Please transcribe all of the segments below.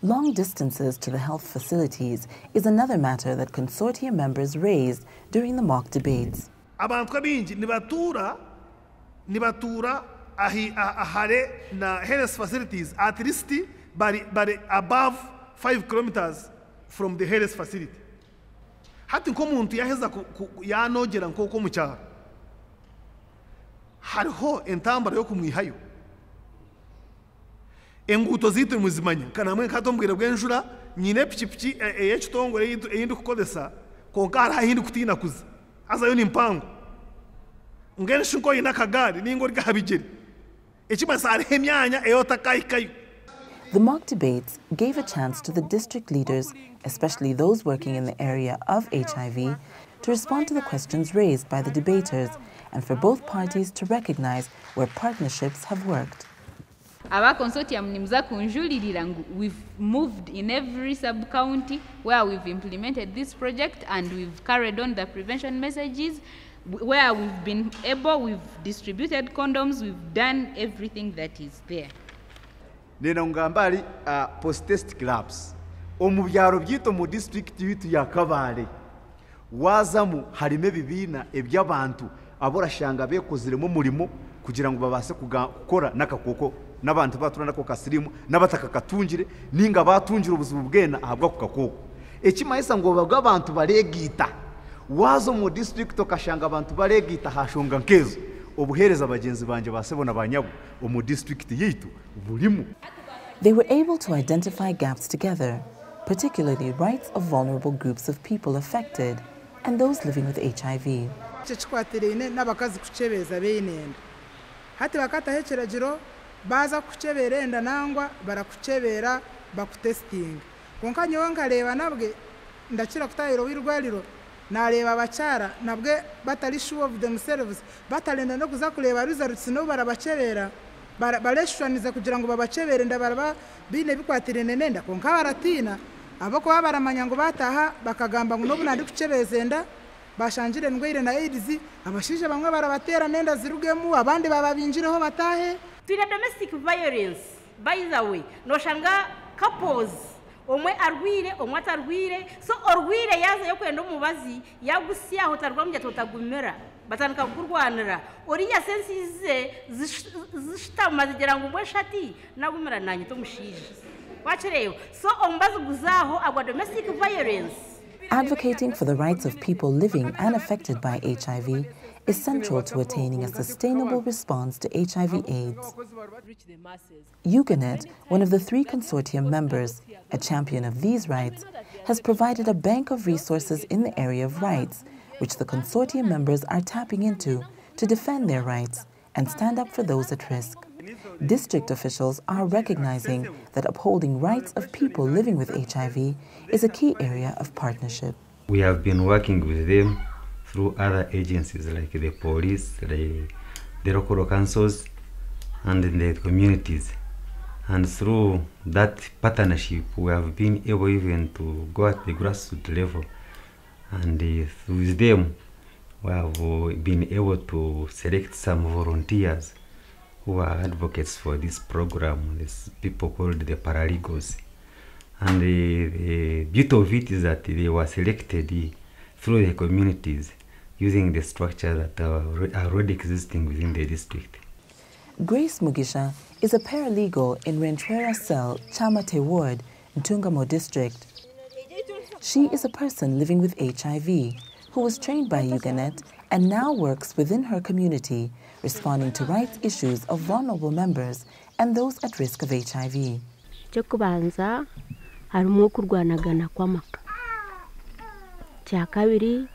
Long distances to the health facilities is another matter that consortium members raised during the mock debates. Abantu bingi nibatura ahare na health facilities at least bari above 5 kilometers from the health facility. Hati nkomuntu yaheza yanogera nkoko mu cyaro. Hariho entambara yo kumwihayo. Enguto zitu muzimanya kana mwe katombwira bwenjura nyine pichipichi eyekitongore eyindi kukodesa konkara ahindi kutina kuza azayo nimpango ngene shinko ina kagari ningo rikahabigeri ekibasare hemyanya eyota kaikayo. The mock debates gave a chance to the district leaders, especially those working in the area of HIV, to respond to the questions raised by the debaters and for both parties to recognize where partnerships have worked. Our consortium nimza kunjulirira, we've moved in every sub-county where we've implemented this project, and we've carried on the prevention messages. Where we've been able, we've distributed condoms, we've done everything that is there. Nena ngambali post-test clubs. Omubyaro byito mu district yitu ya Kabale. Wazamu harime bibina eby'abantu aborashanga bekoziremo murimo kugira ngo babase gukora nakakoko n'abantu baturana ko kasirimu n'abataka katungire ninga batungira ubuzima bwena ahabwa ku kakoko. Ekimayisa ngo baga abantu baregita. Wazo mu district okashanga abantu baregita hashonga nkezo. Obuhereza abagenzi banje basebona banyabo mu district yitu bulimu. They were able to identify gaps together, particularly rights of vulnerable groups of people affected and those living with HIV. Chikwatirine n'abakazi kuchebeza beinenda. Hati bakata hecheragiro baza kucheberenda nangwa barakuchebera bakutesting. Konka nyonga leba nabwe ndakira kutayiro wirwaliro nareba abachara nabwe batari sure of themselves batalenda no kuza kureba results no barabachebera bareshwaniza kugira ngo babachebere ndabaraba bine bikwatirene nenda konka baratina abako baramanya ngo bataha bakagamba ngo nobunandi kuchebezenda bashanjire ndwire na AIDS abashije bamwe barabatera nenda zirugemu abandi bababinjireho batahe. Tuna domestic violence by the way no shanga couples omwe arwire omwe atarwire so orwire yaza yo kwenda umubazi yagusiya aho tarwamye totagumera batanka kurwanira oriya sensize zishitama zigera ngo umwe shati nagumera nanyi to mushije wachereyo so ombazi guzaho agwa domestic violence. Advocating for the rights of people living and affected by HIV is central to attaining a sustainable response to HIV/AIDS. Uganet, one of the 3 consortium members, a champion of these rights, has provided a bank of resources in the area of rights, which the consortium members are tapping into to defend their rights and stand up for those at risk. District officials are recognizing that upholding rights of people living with HIV is a key area of partnership. We have been working with them through other agencies like the police, the local councils, and the communities. And through that partnership, we have been able even to go at the grassroots level. And with them, we have been able to select some volunteers who are advocates for this program, these people called the paralegals. And the beauty of it is that they were selected through the communities using the structure that are already existing within the district. Grace Mugisha is a paralegal in Rentrera Cell, Chamate Ward, Ntungamo District. She is a person living with HIV who was trained by Uganet and now works within her community, responding to rights issues of vulnerable members and those at risk of HIV. Chokubanza harimo kurwanagana kw'amaka. Cyakabiri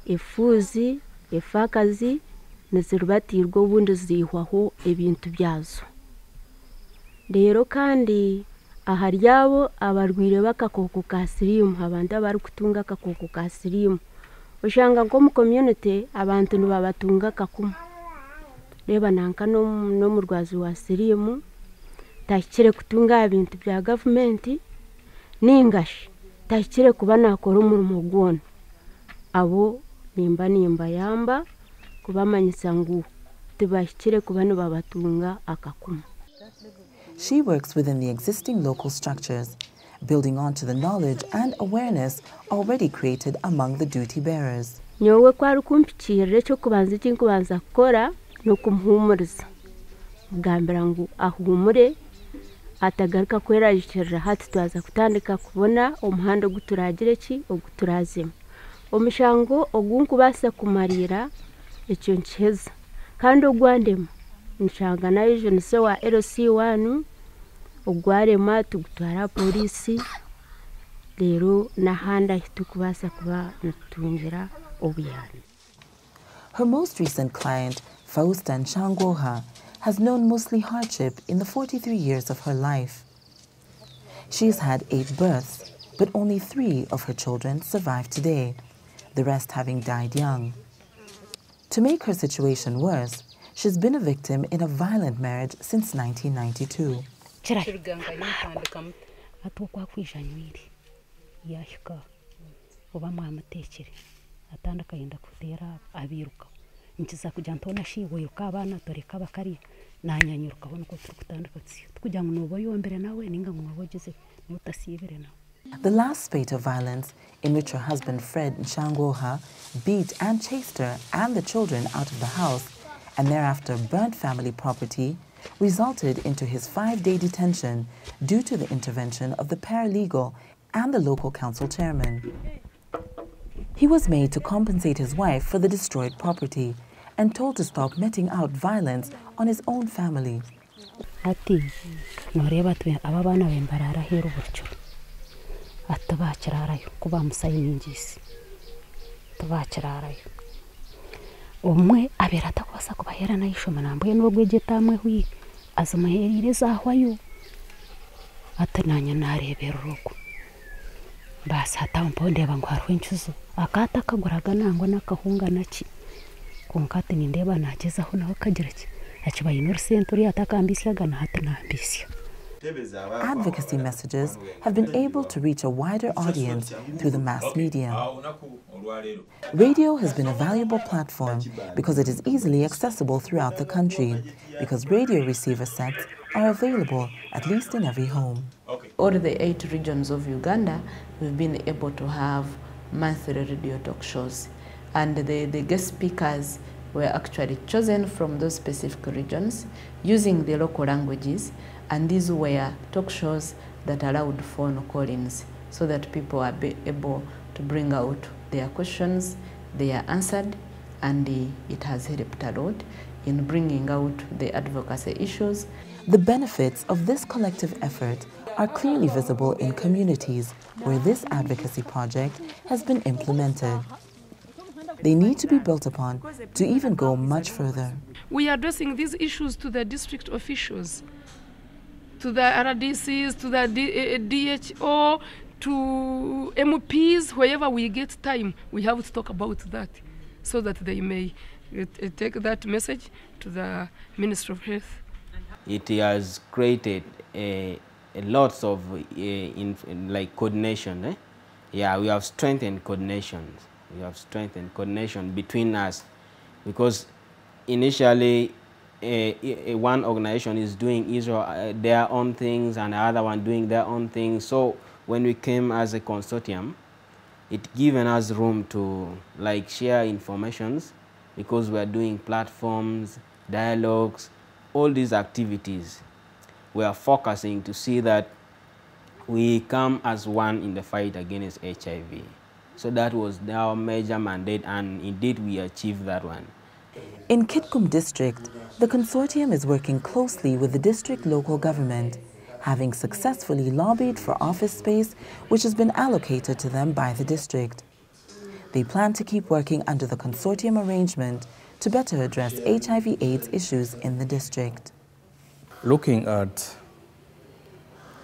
ifuzi ifakazi nizirubatirwa ubundi zihwaho ebintu byazo. Rero kandi aharyabo abarwire bakakoko ka sirimu abantu abari kutunga kakoko ka sirimu ushanga ngo mu community abantu nibabatunga kakuma. Reba nanka no mu rwazi wa sirimu takire kutunga ibintu bya government ningashi takire kuba nakora umurimo gwona abo nimba yamba kubamanyisa ngo tibashikire kuba nibabatunga akakuma. She works within the existing local structures building on to the knowledge and awareness already created among the duty bearers. nyowe kwari kumpikirira ekyokubanza eki nkubanza kukora n'okumuhumuriza kugambira ngu ahumure atagaruka kwerajukirira hati twaza kutandika kubona omuhanda oguturagira eki oguturazimu omushango ogunkubaasa kumarira ekyo nkiheza kandi ogwandemu nshanga nayo nise wa LC1 ogwarema tugutwara polisi rero n'ahandi ahi tukubaasa kuba nitutungira obuyani. Her most recent client, Fausta Nshangwoha, has known mostly hardship in the 43 years of her life. She has had 8 births, but only 3 of her children survive today, the rest having died young. To make her situation worse, she's been a victim in a violent marriage since 1992. nkiza kujya ntona shiwiruka abana toreka bakari nanyanyuruka hono ko turi kutandika kugira ngo nubo yombere nawe ninga ngo wabogeze nutasibire nawe. The last spate of violence, in which her husband Fred Nshangwoha beat and chased her and the children out of the house and thereafter burnt family property, resulted into his 5-day detention due to the intervention of the paralegal and the local council chairman. He was made to compensate his wife for the destroyed property and told to stop meting out violence on his own family. Ati noreba twe ababana bembarara hero burcho atabakirarayo kuba musayiningisi tabakirarayo omwe abera takwasa kubahera nayisho manambo n'ogwegetamwe hui azumaherire zahwayo atananya narebera urugo basa atamponde bangwarwe ncuzo akata kaguraga nango nakahunga naki konkate nindeba nagezaho naho kagiraki akibaye no century atakambisyaga na hatanambisya. Advocacy messages have been able to reach a wider audience through the mass media. Radio has been a valuable platform because it is easily accessible throughout the country, because radio receiver sets are available at least in every home. All the 8 regions of Uganda, we've been able to have monthly radio talk shows, and the guest speakers were actually chosen from those specific regions using the local languages, and these were talk shows that allowed phone call-ins so that people are able to bring out their questions, they are answered, and it has helped a lot in bringing out the advocacy issues. The benefits of this collective effort are clearly visible in communities where this advocacy project has been implemented. They need to be built upon to even go much further. We are addressing these issues to the district officials, to the RDCs, to the DHO, to MPs, wherever we get time, we have to talk about that so that they may take that message to the Ministry of Health. It has created a lot of like coordination. Eh? Yeah, we have strengthened coordination. We have strengthened coordination between us, because initially one organization is doing their own things and the other one doing their own things. So when we came as a consortium, it given us room to like share informations, because we are doing platforms, dialogues, all these activities. We are focusing to see that we come as one in the fight against HIV. So that was our major mandate, and indeed we achieved that one. In Kitgum District, the consortium is working closely with the district local government, having successfully lobbied for office space which has been allocated to them by the district. They plan to keep working under the consortium arrangement to better address HIV/AIDS issues in the district. Looking at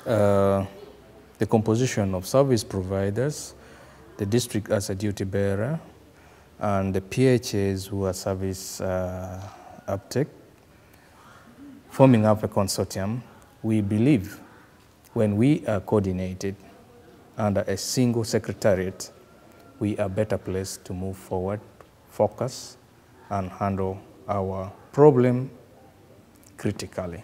the composition of service providers, the district as a duty bearer, and the PHAs who are service uptake, forming up a consortium, we believe when we are coordinated under a single secretariat, we are better placed to move forward, focus, and handle our problem critically.